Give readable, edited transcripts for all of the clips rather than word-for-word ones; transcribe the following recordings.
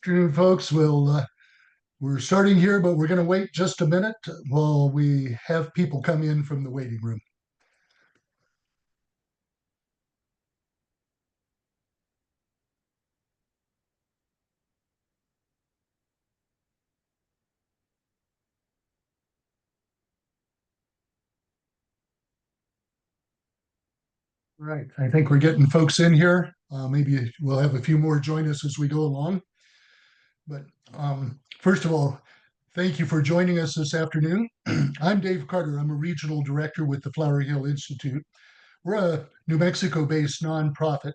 Afternoon, folks. We're starting here, but we're going to wait just a minute while we have people come in from the waiting room. Right. I think we're getting folks in here. Maybe we'll have a few more join us as we go along. But first of all, thank you for joining us this afternoon. I'm Dave Carter. I'm a regional director with the Flower Hill Institute. We're a New Mexico-based nonprofit,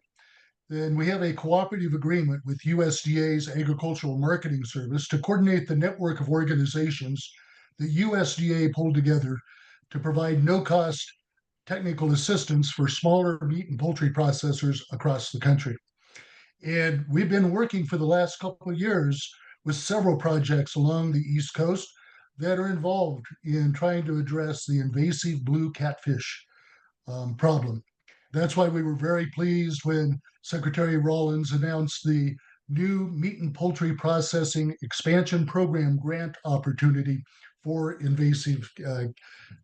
and we have a cooperative agreement with USDA's Agricultural Marketing Service to coordinate the network of organizations that USDA pulled together to provide no-cost technical assistance for smaller meat and poultry processors across the country. And we've been working for the last couple of years with several projects along the East Coast that are involved in trying to address the invasive blue catfish problem. That's why we were very pleased when Secretary Rollins announced the new meat and poultry processing expansion program grant opportunity for invasive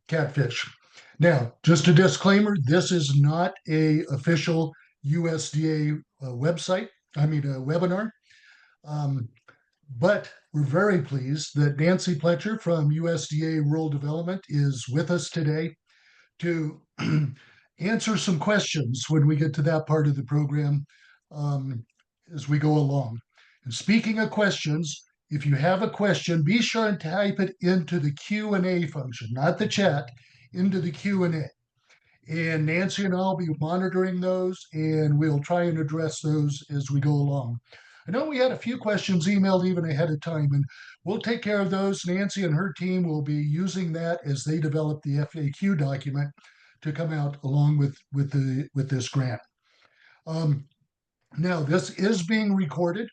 catfish. Now, just a disclaimer, this is not a official USDA website, a webinar. Um, but we're very pleased that Nancy Pletcher from USDA Rural Development is with us today to answer some questions when we get to that part of the program um, as we go along. And speaking of questions, if you have a question, be sure and type it into the Q&A function, not the chat, into the Q&A. And Nancy and I'll be monitoring those, and we'll try and address those as we go along. I know we had a few questions emailed even ahead of time, and we'll take care of those. Nancy and her team will be using that as they develop the FAQ document to come out along with this grant. Now, this is being recorded,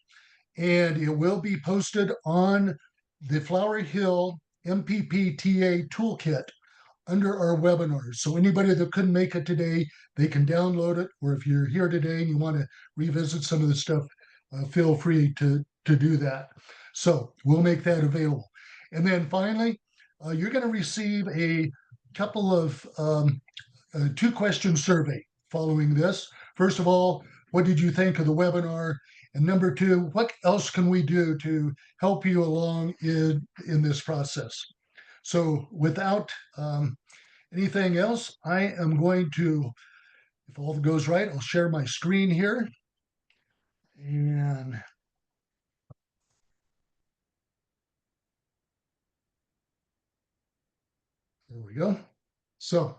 and it will be posted on the Flower Hill MPPTA toolkit under our webinars. So anybody that couldn't make it today, they can download it. Or if you're here today and you want to revisit some of the stuff, feel free to do that. So we'll make that available. And then finally, you're going to receive a couple of two-question survey following this. First of all, what did you think of the webinar? And number two, what else can we do to help you along in this process? So without anything else, I am going to, if all goes right, I'll share my screen here. And there we go. So,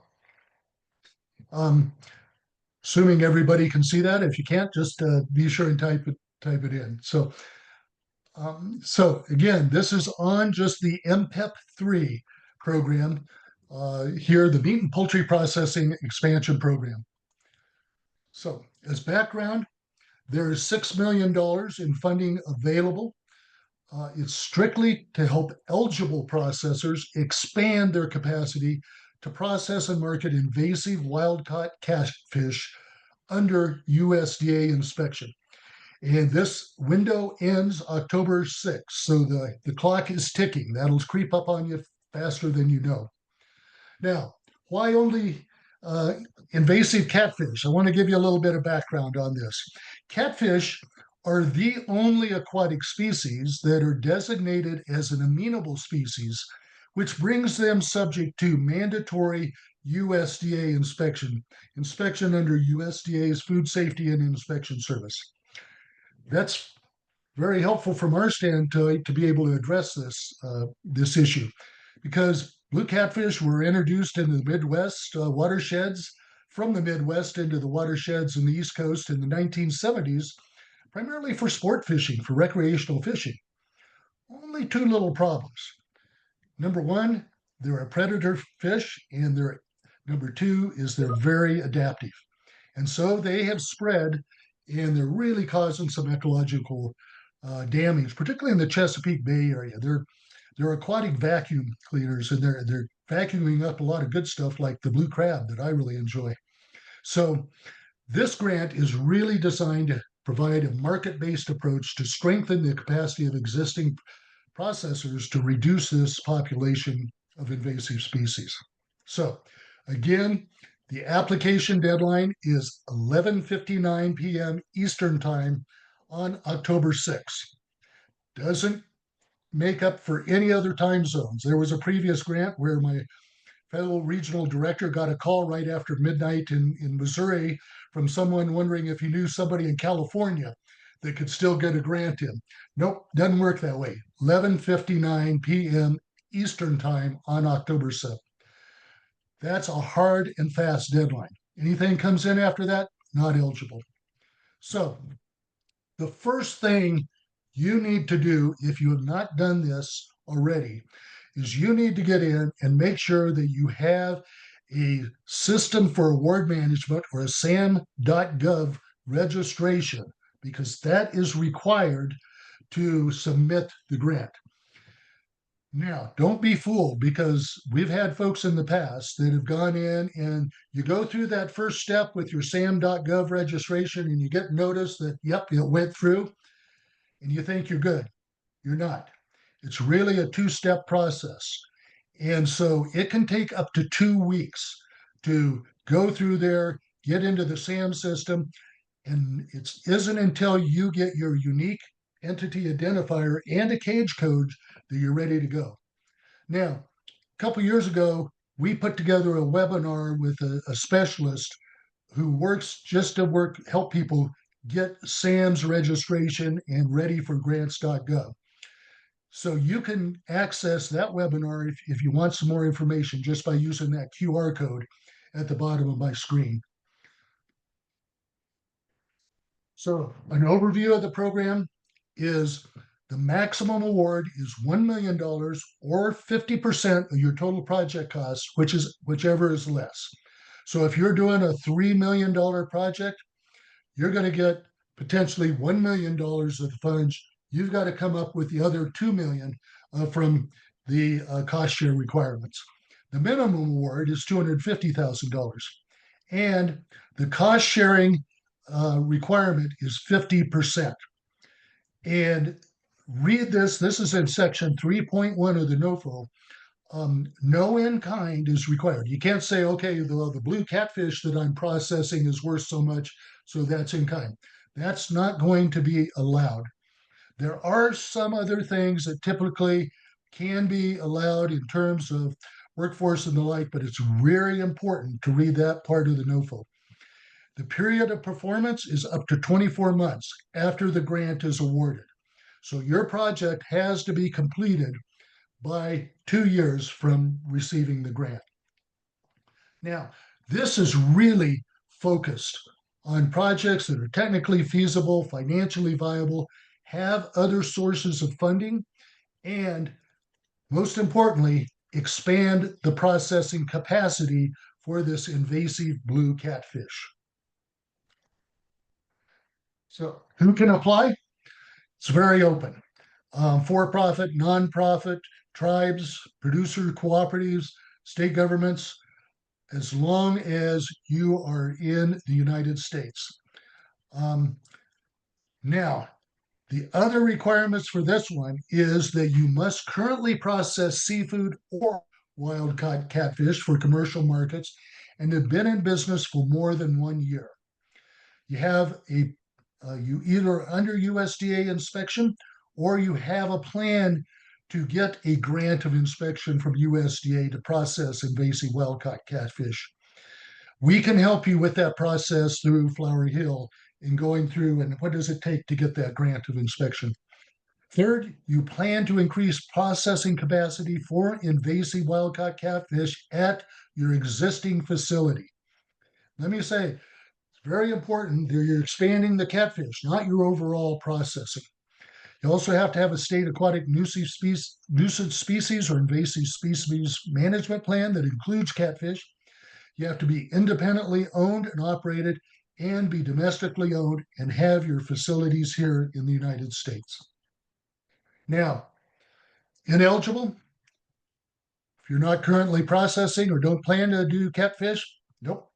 assuming everybody can see that, if you can't, just be sure and type it in. So again, this is on just the MPEP-3 program here, the Meat and Poultry Processing Expansion Program. So as background, there is $6 million in funding available. It's strictly to help eligible processors expand their capacity to process and market invasive wild-caught catfish under USDA inspection. And this window ends October 6th. So the clock is ticking. That'll creep up on you faster than you know. Now, why only invasive catfish? I want to give you a little bit of background on this. Catfish are the only aquatic species that are designated as an amenable species, which brings them subject to mandatory USDA inspection under USDA's Food Safety and Inspection Service. That's very helpful from our standpoint to be able to address this issue, because blue catfish were introduced into the Midwest watersheds, from the Midwest into the watersheds in the East Coast in the 1970s, primarily for sport fishing, for recreational fishing. Only two little problems. Number one, they're a predator fish, and number two is they're very adaptive. And so they have spread, and they're really causing some ecological damage, particularly in the Chesapeake Bay area. They're aquatic vacuum cleaners, and they're vacuuming up a lot of good stuff like the blue crab that I really enjoy. So this grant is really designed to provide a market-based approach to strengthen the capacity of existing processors to reduce this population of invasive species. So again, the application deadline is 11:59 p.m. Eastern Time on October 6th. Doesn't make up for any other time zones. There was a previous grant where my fellow regional director got a call right after midnight in Missouri from someone wondering if he knew somebody in California that could still get a grant in. Nope, doesn't work that way. 11:59 p.m. Eastern Time on October 7th. That's a hard and fast deadline. Anything comes in after that, not eligible. So the first thing you need to do, if you have not done this already, is you need to get in and make sure that you have a system for award management or a SAM.gov registration, because that is required to submit the grant. Now, don't be fooled, because we've had folks in the past that have gone in and you go through that first step with your SAM.gov registration and you get notice that, yep, it went through, and you think you're good. You're not. It's really a two-step process. And so it can take up to 2 weeks to go through there, get into the SAM system, and it isn't until you get your unique entity identifier and a cage code that you're ready to go. Now, a couple years ago, we put together a webinar with a specialist who works just to help people get SAM's registration and ready for grants.gov. So you can access that webinar if you want some more information just by using that QR code at the bottom of my screen. So an overview of the program is the maximum award is $1 million or 50% of your total project cost, whichever is less. So if you're doing a $3 million project, you're going to get potentially $1 million of the funds. You've got to come up with the other $2 million from the cost share requirements. The minimum award is $250,000, and the cost sharing requirement is 50%. And read this. This is in section 3.1 of the NOFO. No in kind is required. You can't say, okay, the blue catfish that I'm processing is worth so much, so that's in kind. That's not going to be allowed. There are some other things that typically can be allowed in terms of workforce and the like, but it's very important to read that part of the NOFO. The period of performance is up to 24 months after the grant is awarded. So your project has to be completed by 2 years from receiving the grant. Now, this is really focused on projects that are technically feasible, financially viable, have other sources of funding, and most importantly, expand the processing capacity for this invasive blue catfish. So who can apply? It's very open. For-profit, nonprofit, tribes, producer cooperatives, state governments, as long as you are in the United States. Now, the other requirements for this one is that you must currently process seafood or wild caught catfish for commercial markets and have been in business for more than 1 year. You have you either under USDA inspection or you have a plan to get a grant of inspection from USDA to process invasive wild-caught catfish. We can help you with that process through Flowery Hill in going through and what does it take to get that grant of inspection. Third, you plan to increase processing capacity for invasive wild-caught catfish at your existing facility. Let me say, it's very important that you're expanding the catfish, not your overall processing. You also have to have a state aquatic nuisance species or invasive species management plan that includes catfish. You have to be independently owned and operated and be domestically owned and have your facilities here in the United States. Now, ineligible, if you're not currently processing or don't plan to do catfish, nope.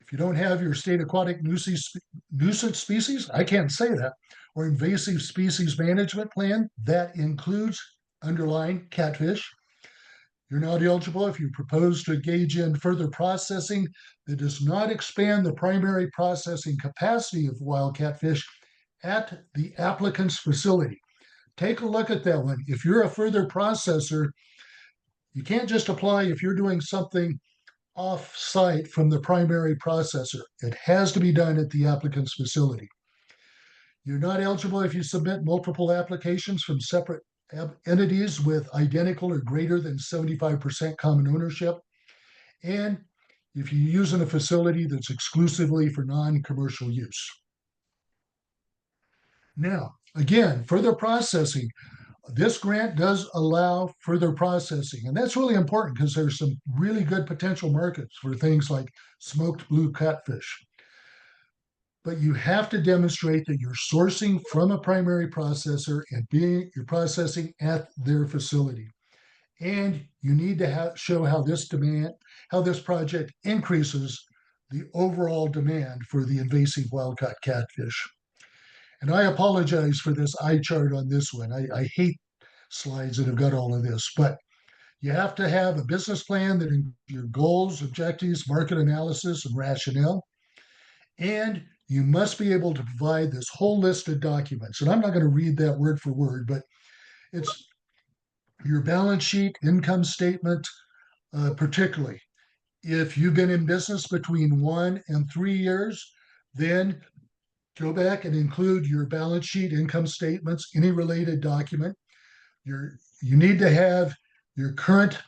If If you don't have your state aquatic nuisance species, I can't say that, or invasive species management plan, that includes underlying catfish. You're not eligible if you propose to engage in further processing that does not expand the primary processing capacity of wild catfish at the applicant's facility. Take a look at that one. If you're a further processor, you can't just apply if you're doing something off site from the primary processor. It has to be done at the applicant's facility. You're not eligible if you submit multiple applications from separate entities with identical or greater than 75% common ownership. And if you use in a facility that's exclusively for non-commercial use. Now, again, further processing. This grant does allow further processing, and that's really important because there's some really good potential markets for things like smoked blue catfish. But you have to demonstrate that you're sourcing from a primary processor and you're processing at their facility. And you need to show how this project increases the overall demand for the invasive wild-caught catfish. And I apologize for this eye chart on this one. I hate slides that have got all of this, but you have to have a business plan that includes your goals, objectives, market analysis, and rationale. And you must be able to provide this whole list of documents. And I'm not going to read that word for word, but it's your balance sheet, income statement, particularly. If you've been in business between 1 and 3 years, then go back and include your balance sheet, income statements, any related document. You need to have your current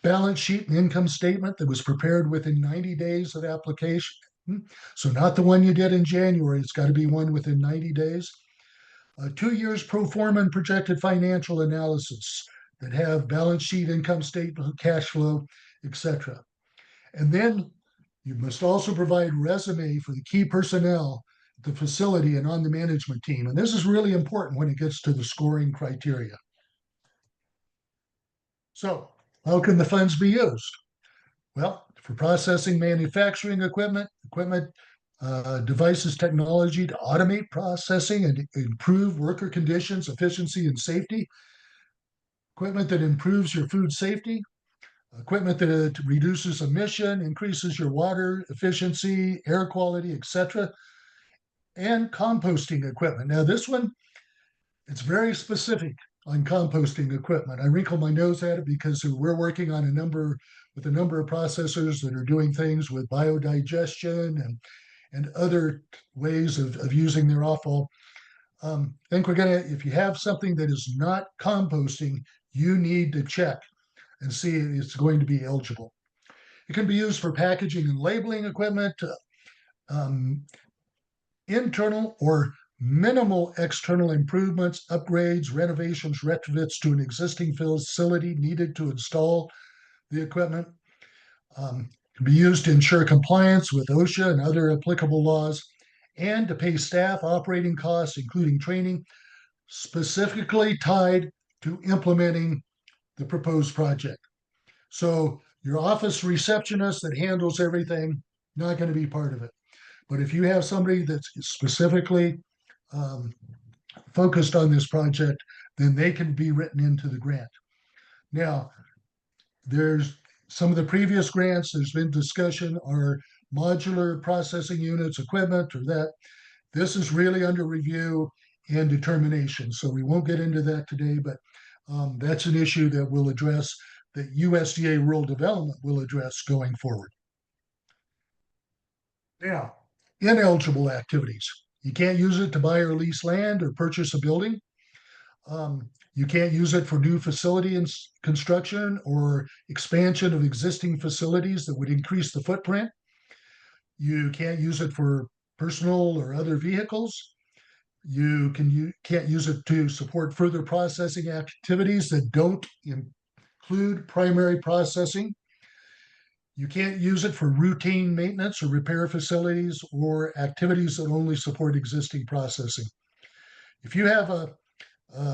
balance sheet and income statement that was prepared within 90 days of application. So not the one you did in January, it's got to be one within 90 days. 2 years pro forma and projected financial analysis that have balance sheet, income statement, cash flow, etc. And then you must also provide resume for the key personnel at the facility and on the management team. And this is really important when it gets to the scoring criteria. So how can the funds be used? Well, for processing manufacturing equipment, devices, technology to automate processing and improve worker conditions, efficiency, and safety, equipment that improves your food safety, equipment that reduces emission, increases your water efficiency, air quality, etc., and composting equipment. Now, this one, it's very specific on composting equipment. I wrinkle my nose at it because we're working on a number of processors that are doing things with biodigestion and other ways of using their offal. I think if you have something that is not composting, you need to check and see if it's going to be eligible. It can be used for packaging and labeling equipment, internal or minimal external improvements, upgrades, renovations, retrofits to an existing facility needed to install the equipment. Can be used to ensure compliance with OSHA and other applicable laws, and to pay staff operating costs, including training, specifically tied to implementing the proposed project. So your office receptionist that handles everything, not going to be part of it. But if you have somebody that's specifically focused on this project, then they can be written into the grant. Now, there's some of the previous grants, there's been discussion are modular processing units, equipment, or that. This is really under review and determination. So we won't get into that today, but that's an issue that we'll address, that USDA Rural Development will address going forward. Now, ineligible activities. You can't use it to buy or lease land or purchase a building. You can't use it for new facility construction or expansion of existing facilities that would increase the footprint. You can't use it for personal or other vehicles. You can't use it to support further processing activities that don't include primary processing. You can't use it for routine maintenance or repair facilities or activities that only support existing processing. If you have a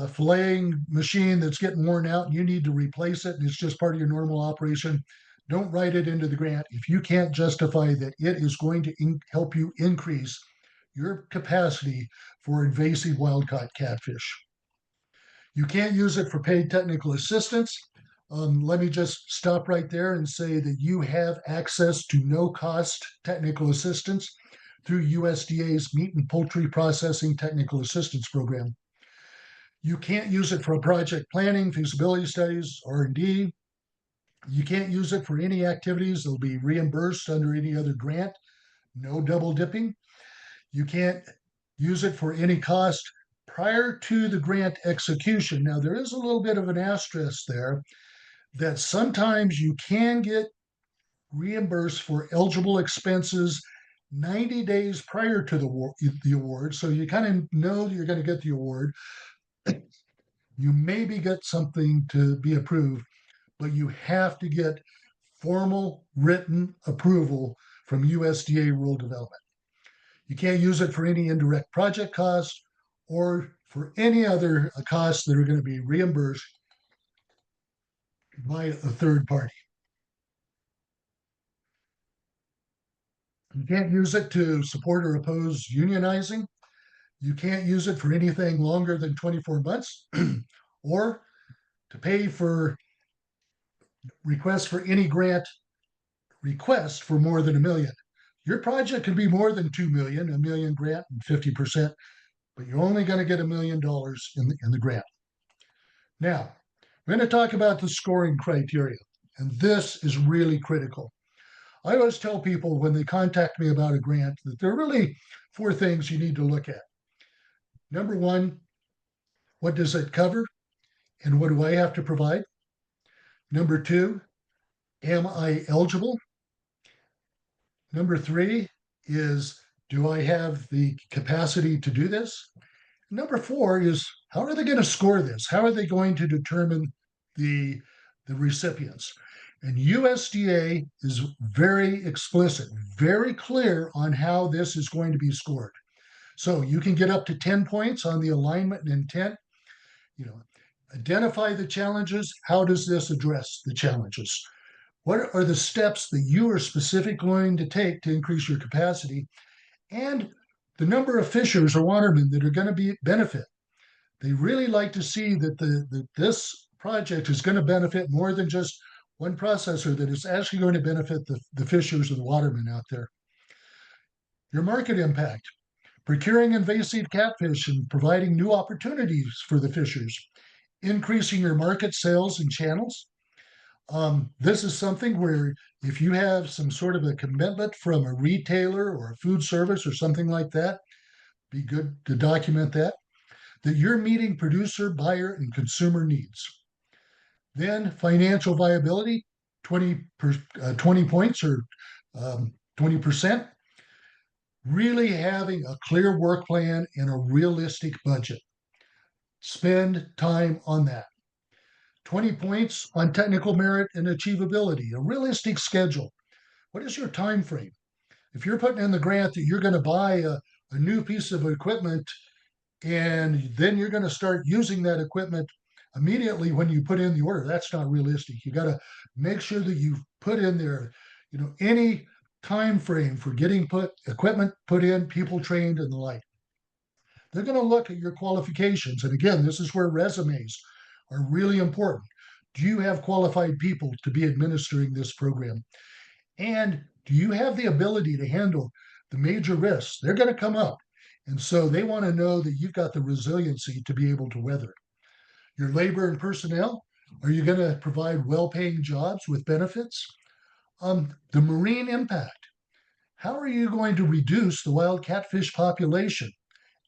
filleting machine that's getting worn out and you need to replace it and it's just part of your normal operation, Don't write it into the grant if you can't justify that it is going to help you increase your capacity for invasive wild-caught catfish. You can't use it for paid technical assistance. Let me just stop right there and say that you have access to no-cost technical assistance through USDA's Meat and Poultry Processing Technical Assistance Program. You can't use it for project planning, feasibility studies, R&D. You can't use it for any activities that'll be reimbursed under any other grant. No double dipping. You can't use it for any cost prior to the grant execution. Now, there is a little bit of an asterisk there that sometimes you can get reimbursed for eligible expenses 90 days prior to the award. So you kind of know you're going to get the award. You maybe get something to be approved, but you have to get formal written approval from USDA Rural Development. You can't use it for any indirect project costs or for any other costs that are going to be reimbursed by a third party. You can't use it to support or oppose unionizing. You can't use it for anything longer than 24 months or to pay for requests for any grant request for more than $1 million. Your project can be more than 2 million, $1 million grant and 50%, but you're only going to get $1 million in the grant. Now, we're going to talk about the scoring criteria, and this is really critical. I always tell people when they contact me about a grant that there are really 4 things you need to look at. Number 1, what does it cover and what do I have to provide? Number 2, am I eligible? Number 3 is, do I have the capacity to do this? Number 4 is, how are they going to score this? How are they going to determine the recipients? And USDA is very explicit, very clear on how this is going to be scored. So you can get up to 10 points on the alignment and intent. Identify the challenges. How does this address the challenges? What are the steps that you are specifically going to take to increase your capacity? And the number of fishers or watermen that are going to benefit. They really like to see that this project is going to benefit more than just one processor, that it's actually going to benefit the fishers and the watermen out there. Your market impact, procuring invasive catfish and providing new opportunities for the fishers, increasing your market sales and channels. This is something where if you have some sort of a commitment from a retailer or a food service or something like that, be good to document that you're meeting producer, buyer, and consumer needs. Then financial viability, 20 points or 20%. Really having a clear work plan and a realistic budget. Spend time on that. 20 points on technical merit and achievability, a realistic schedule. What is your time frame? If you're putting in the grant that you're going to buy a new piece of equipment and then you're going to start using that equipment immediately when you put in the order, that's not realistic. You got to make sure that you put in there, any time frame for getting equipment put in, people trained, and the like. They're going to look at your qualifications. And again, this is where resumes are really important. Do you have qualified people to be administering this program? And do you have the ability to handle the major risks? They're going to come up. And so they want to know that you've got the resiliency to be able to weather it. Your labor and personnel, are you going to provide well-paying jobs with benefits? The marine impact, how are you going to reduce the wild catfish population?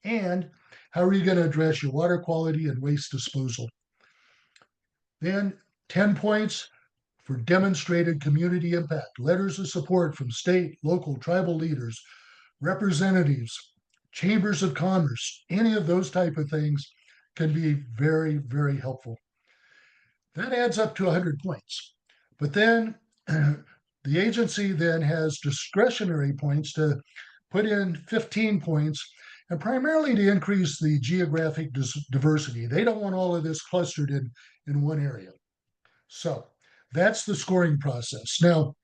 And how are you going to address your water quality and waste disposal? Then 10 points for demonstrated community impact, letters of support from state, local, tribal leaders, representatives, chambers of commerce, any of those type of things can be very, very helpful. That adds up to 100 points. But then the agency then has discretionary points to put in 15 points, and primarily to increase the geographic diversity. They don't want all of this clustered in one area. So That's the scoring process. Now,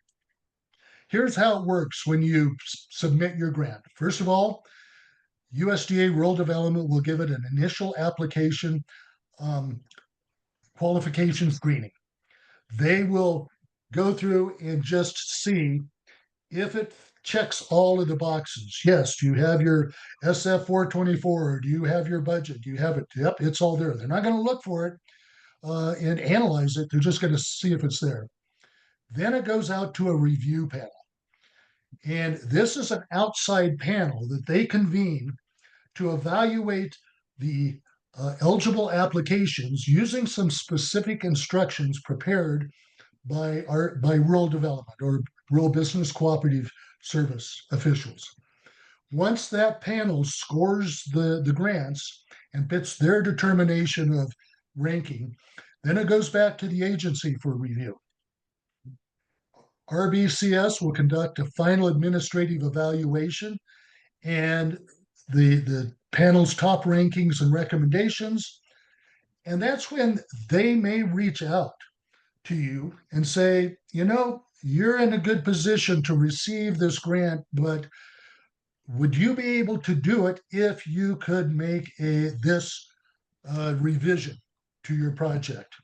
here's how it works when you submit your grant. First of all, USDA Rural Development will give it an initial application um, qualification screening. They will go through and just see if it checks all of the boxes. Yes, do you have your SF 424? Do you have your budget? Do you have it? Yep, it's all there. They're not going to look for it and analyze it. They're just going to see if it's there. Then it goes out to a review panel. And this is an outside panel that they convene to evaluate the eligible applications using some specific instructions prepared by rural development or rural business cooperative service officials. Once that panel scores the grants and pits their determination of ranking, then it goes back to the agency for review. RBCS will conduct a final administrative evaluation and the panel's top rankings and recommendations. And that's when they may reach out to you and say, you're in a good position to receive this grant, but would you be able to do it if you could make this revision to your project?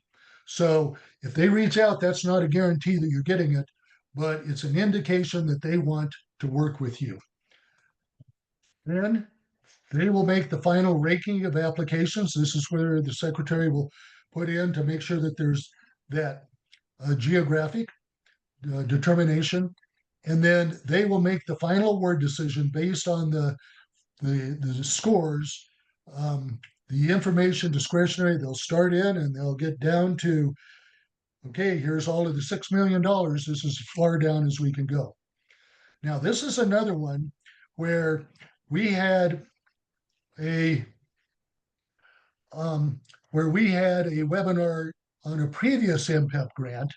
So if they reach out, that's not a guarantee that you're getting it, but it's an indication that they want to work with you. Then they will make the final ranking of applications. This is where the secretary will put in to make sure that there's that geographic determination. And then they will make the final award decision based on the scores. The information discretionary, they'll start in and they'll get down to, okay, here's all of the $6 million. This is as far down as we can go. Now, this is another one where we had a webinar on a previous MPEP grant.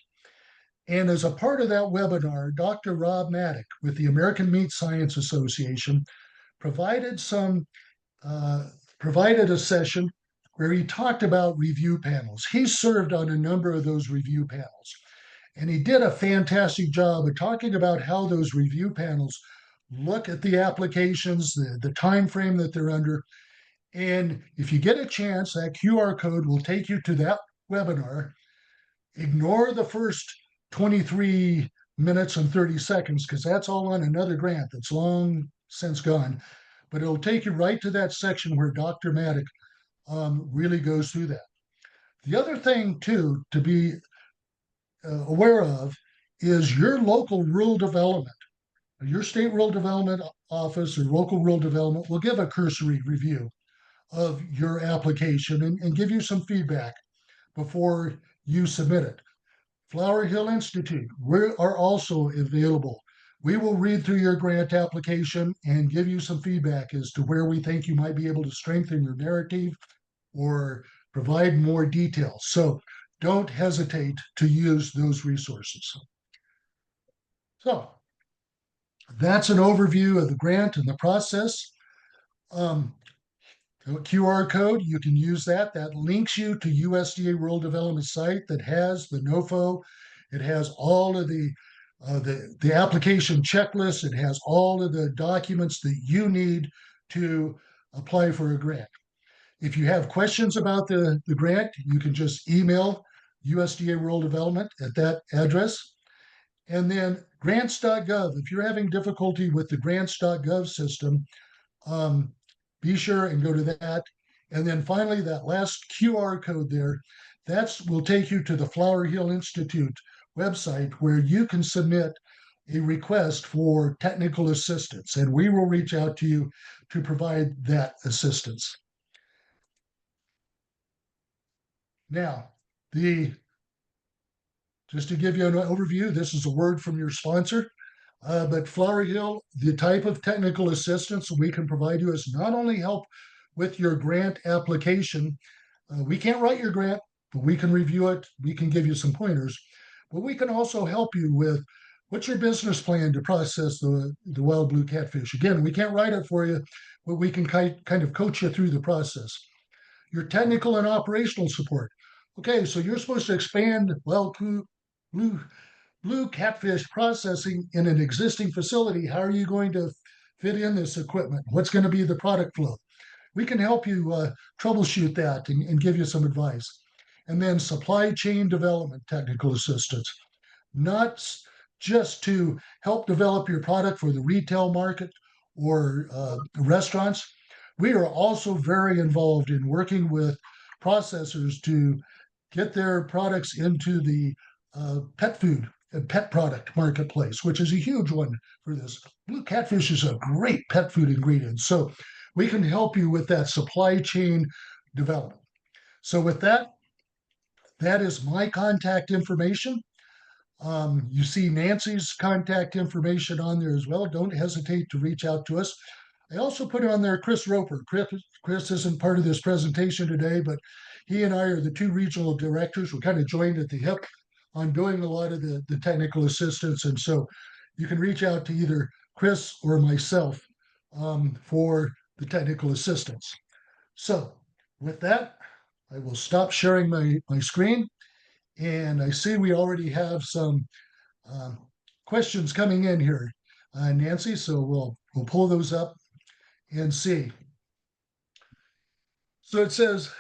And as a part of that webinar, Dr. Rob Maddock with the American Meat Science Association provided a session where he talked about review panels. He served on a number of those review panels, and he did a fantastic job of talking about how those review panels look at the applications, the time frame that they're under. And if you get a chance, that QR code will take you to that webinar. Ignore the first 23 minutes and 30 seconds because that's all on another grant that's long since gone. But it'll take you right to that section where Dr. Maddock really goes through that. The other thing, too, to be aware of is your local rural development. Your state rural development office or local rural development will give a cursory review of your application and give you some feedback before you submit it. Flower Hill Institute, we are also available. We will read through your grant application and give you some feedback as to where we think you might be able to strengthen your narrative or provide more details. So don't hesitate to use those resources. So that's an overview of the grant and the process. QR code, you can use that. That links you to USDA Rural Development site that has the NOFO. It has all of the application checklist. It has all of the documents that you need to apply for a grant. If you have questions about the grant, you can just email USDA Rural Development at that address. And then grants.gov, if you're having difficulty with the grants.gov system, be sure and go to that. And then finally, that last QR code there, that will take you to the Flower Hill Institute website where you can submit a request for technical assistance, and we will reach out to you to provide that assistance. Now, just to give you an overview, this is a word from your sponsor. But Flower Hill, the type of technical assistance we can provide you is not only help with your grant application. We can't write your grant, but we can review it. We can give you some pointers, but we can also help you with what's your business plan to process the wild blue catfish. Again, we can't write it for you, but we can kind of coach you through the process. Your technical and operational support. Okay, so you're supposed to expand wild blue catfish processing in an existing facility. How are you going to fit in this equipment? What's going to be the product flow? We can help you troubleshoot that and give you some advice. And then supply chain development technical assistance, not just to help develop your product for the retail market or restaurants. We are also very involved in working with processors to get their products into the pet food and pet product marketplace, which is a huge one for this. Blue catfish is a great pet food ingredient. So we can help you with that supply chain development. So with that, that is my contact information. You see Nancy's contact information on there as well. Don't hesitate to reach out to us. I also put on there Chris Roper. Chris isn't part of this presentation today, but he and I are the two regional directors. We're kind of joined at the hip on doing a lot of the technical assistance. And so you can reach out to either Chris or myself for the technical assistance. So with that, I will stop sharing my screen. And I see we already have some um, questions coming in here, Nancy. So we'll pull those up and see. So it says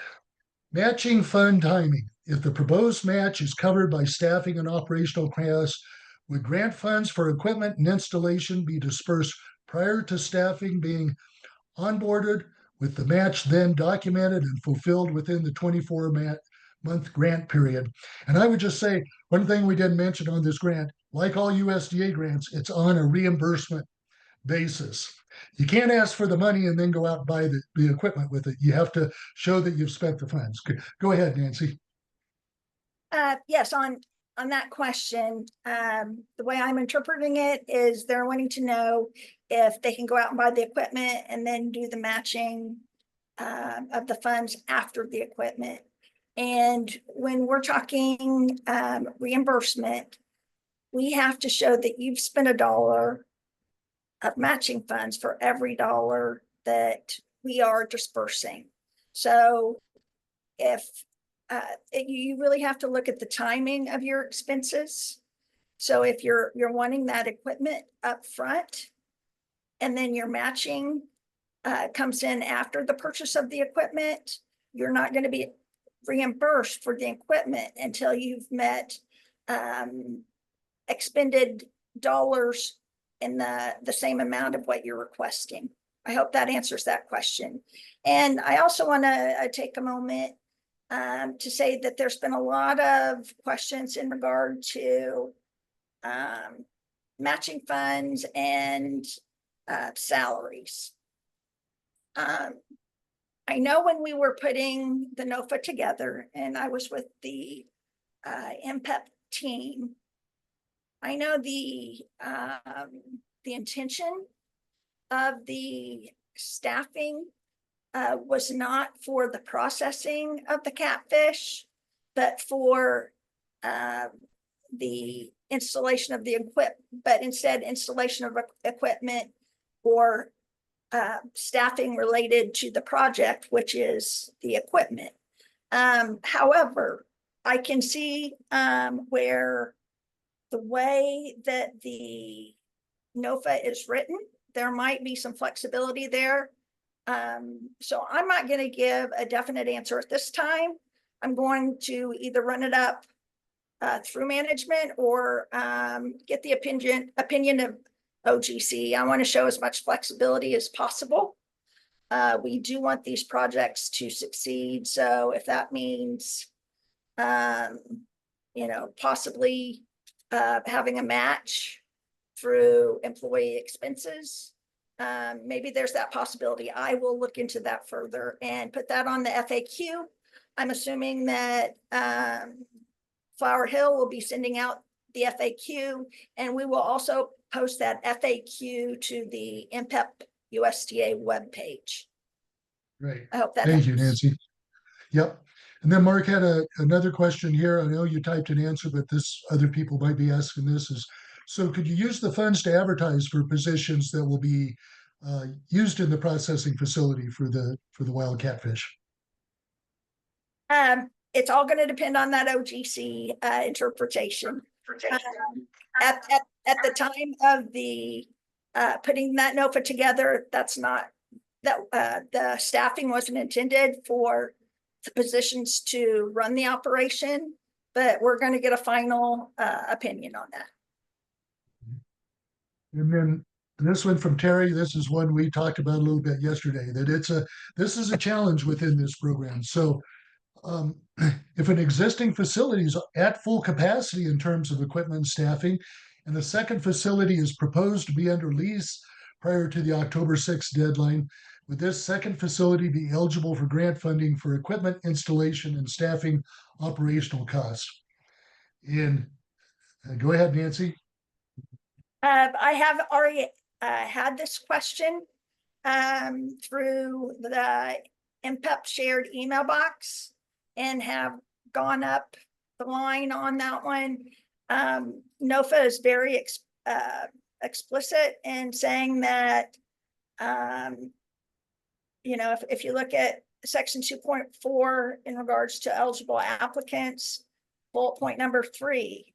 matching fund timing. If the proposed match is covered by staffing and operational costs, would grant funds for equipment and installation be dispersed prior to staffing being onboarded, with the match then documented and fulfilled within the 24-month grant period? And I would just say one thing we didn't mention on this grant, like all USDA grants, it's on a reimbursement basis. You can't ask for the money and then go out and buy the equipment with it. You have to show that you've spent the funds. Go ahead, Nancy. Yes, on that question, the way I'm interpreting it is they're wanting to know if they can go out and buy the equipment and then do the matching of the funds after the equipment. And when we're talking reimbursement, we have to show that you've spent $1 of matching funds for every dollar that we are dispersing. So if you really have to look at the timing of your expenses. So if you're wanting that equipment up front, and then your matching comes in after the purchase of the equipment, you're not going to be reimbursed for the equipment until you've met expended dollars in the same amount of what you're requesting. I hope that answers that question. And I also want to take a moment to say that there's been a lot of questions in regard to matching funds and salaries. I know when we were putting the NOFA together, and I was with the MPPEP team, I know the intention of the staffing was not for the processing of the catfish, but for the installation of the equipment, but instead installation of equipment or staffing related to the project, which is the equipment. However, I can see where the way that the NOFA is written, there might be some flexibility there. So I'm not going to give a definite answer at this time. I'm going to either run it up through management or get the opinion of OGC. I want to show as much flexibility as possible. We do want these projects to succeed. So if that means, possibly having a match through employee expenses, maybe there's that possibility. I will look into that further and put that on the FAQ. I'm assuming that Flower Hill will be sending out the FAQ, and we will also post that FAQ to the MPPEP USDA webpage. Great. I hope that Thank helps. you, Nancy. Yep. And then Mark had another question here. I know you typed an answer, but this other people might be asking this is, so could you use the funds to advertise for positions that will be used in the processing facility for the wild catfish? It's all going to depend on that OGC interpretation. At the time of the putting that NOFA together, that's not the staffing wasn't intended for the positions to run the operation, but we're going to get a final opinion on that. And then this one from Terry, this is one we talked about a little bit yesterday, that this is a challenge within this program. So if an existing facility is at full capacity in terms of equipment and staffing, and the second facility is proposed to be under lease prior to the October 6th deadline, would this second facility be eligible for grant funding for equipment installation and staffing operational costs? And go ahead, Nancy. I have already had this question through the MPPEP shared email box and have gone up the line on that one. NOFA is very explicit in saying that, if you look at section 2.4 in regards to eligible applicants, bullet point number 3,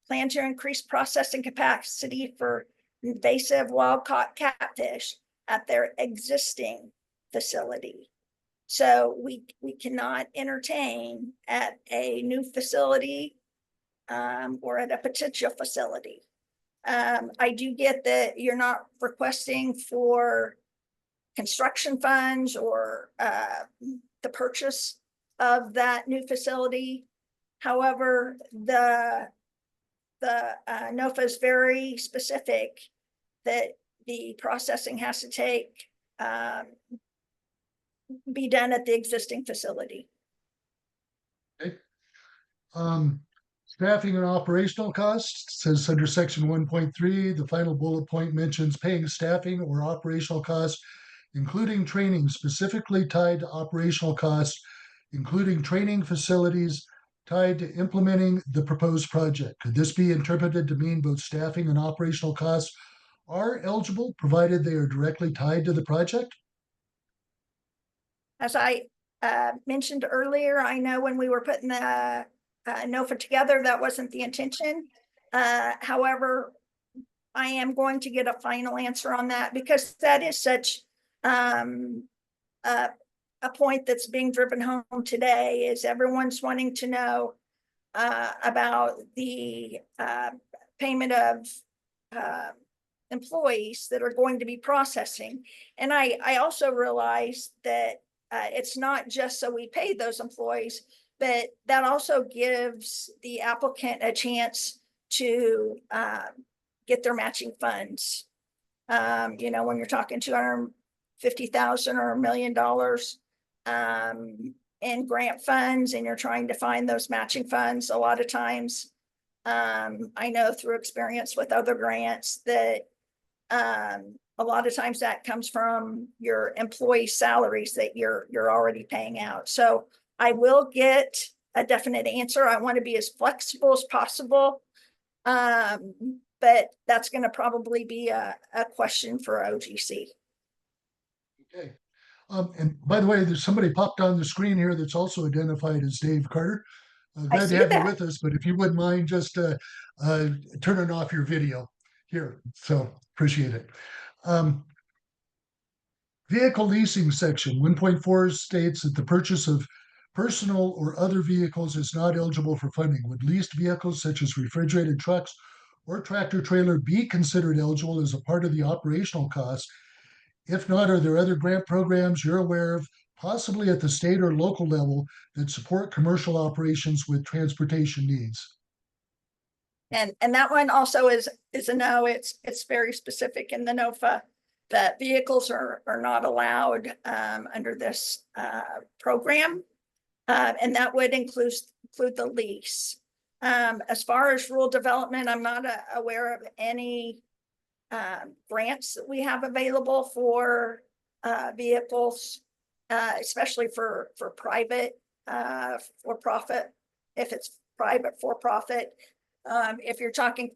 plan to increase processing capacity for invasive wild-caught catfish at their existing facility. So we cannot entertain at a new facility or at a potential facility. I do get that you're not requesting for construction funds or the purchase of that new facility. However, the NOFA is very specific that the processing has to be done at the existing facility. Okay. Staffing and operational costs says under section 1.3, the final bullet point mentions paying staffing or operational costs, including training specifically tied to operational costs, including training facilities tied to implementing the proposed project. Could this be interpreted to mean both staffing and operational costs are eligible, provided they are directly tied to the project? As I mentioned earlier, I know when we were putting the NOFA together, that wasn't the intention. However, I am going to get a final answer on that because that is such a point that's being driven home today is everyone's wanting to know about the payment of employees that are going to be processing. And I also realize that it's not just so we pay those employees, but that also gives the applicant a chance to get their matching funds. When you're talking $250,000 or $1 million in grant funds and you're trying to find those matching funds, a lot of times, I know through experience with other grants that a lot of times that comes from your employee salaries that you're already paying out. So I will get a definite answer. I want to be as flexible as possible. But that's going to probably be a question for OGC. Okay. And by the way, there's somebody popped on the screen here that's also identified as Dave Carter. Glad to have you with us, but if you wouldn't mind just turning off your video here. So appreciate it. Vehicle leasing section 1.4 states that the purchase of personal or other vehicles is not eligible for funding. Would leased vehicles such as refrigerated trucks or tractor trailer be considered eligible as a part of the operational costs? If not, are there other grant programs you're aware of, possibly at the state or local level, that support commercial operations with transportation needs? And that one also is a no. It's very specific in the NOFA that vehicles are not allowed under this program, and that would include the lease. As far as rural development, I'm not aware of any grants that we have available for vehicles, especially for private for profit. If it's private for profit, if you're talking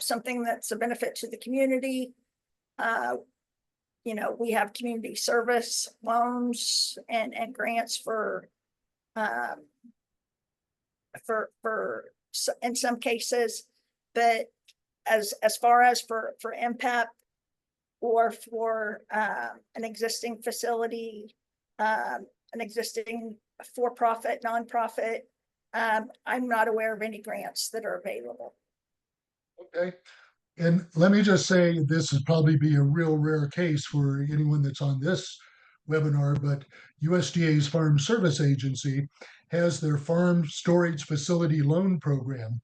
something that's a benefit to the community, we have community service loans and grants for in some cases, but as far as for MPEP or for an existing facility, an existing for-profit, nonprofit, I'm not aware of any grants that are available. Okay. And let me just say, this would probably be a real rare case for anyone that's on this webinar, but USDA's Farm Service Agency has their farm storage facility loan program.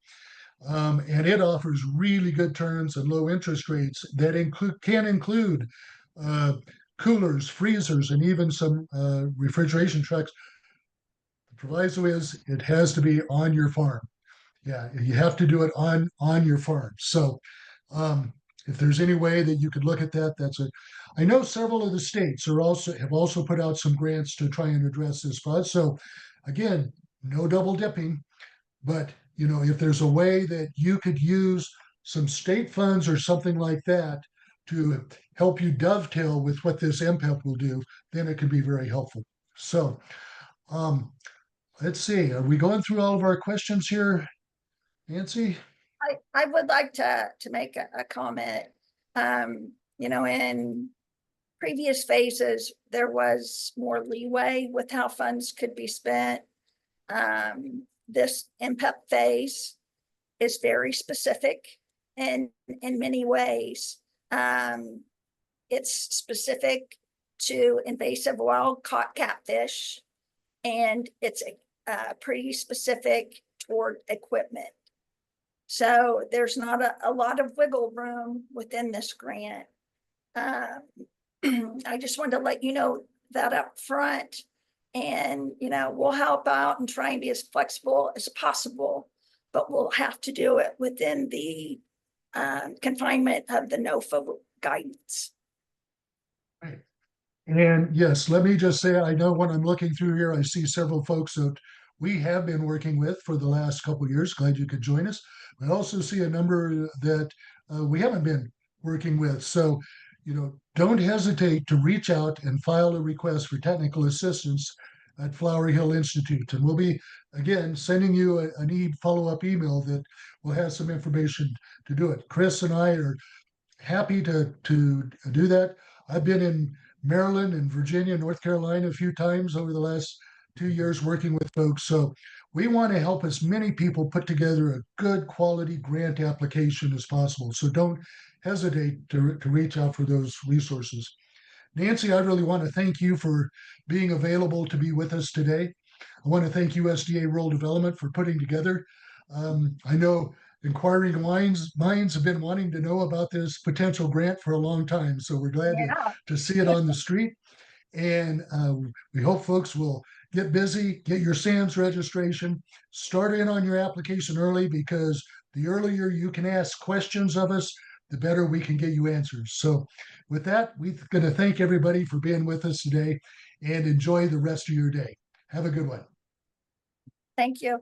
And it offers really good terms and low interest rates that can include coolers, freezers, and even some refrigeration trucks. The proviso is it has to be on your farm. Yeah, you have to do it on your farm. So if there's any way that you could look at that, that's it. I know several of the states have also put out some grants to try and address this flood. So again, no double dipping, but if there's a way that you could use some state funds or something like that to help you dovetail with what this MPEP will do, then it could be very helpful. So um, let's see, are we going through all of our questions here, Nancy? I would like to make a comment. In previous phases, there was more leeway with how funds could be spent. This MPEP phase is very specific in many ways. It's specific to invasive wild-caught catfish, and it's pretty specific toward equipment. So there's not a lot of wiggle room within this grant. I just wanted to let you know that up front, and we'll help out and try and be as flexible as possible, but we'll have to do it within the confinement of the NOFA guidance. Right. And yes, let me just say, I know when I'm looking through here, I see several folks that we have been working with for the last couple of years. Glad you could join us. I also see a number that we haven't been working with. So, don't hesitate to reach out and file a request for technical assistance at Flower Hill Institute. And we'll be, again, sending you an follow-up email that will have some information to do it. Chris and I are happy to do that. I've been in Maryland and Virginia, North Carolina a few times over the last 2 years working with folks. So we want to help as many people put together a good quality grant application as possible. So don't hesitate to reach out for those resources. Nancy, I really want to thank you for being available to be with us today. I want to thank USDA Rural Development for putting together. I know inquiring minds have been wanting to know about this potential grant for a long time. So we're glad to see it on the street. And we hope folks will get busy, get your SAMS registration, start in on your application early, because the earlier you can ask questions of us, the better we can get you answers. So with that, we're going to thank everybody for being with us today, and enjoy the rest of your day. Have a good one. Thank you.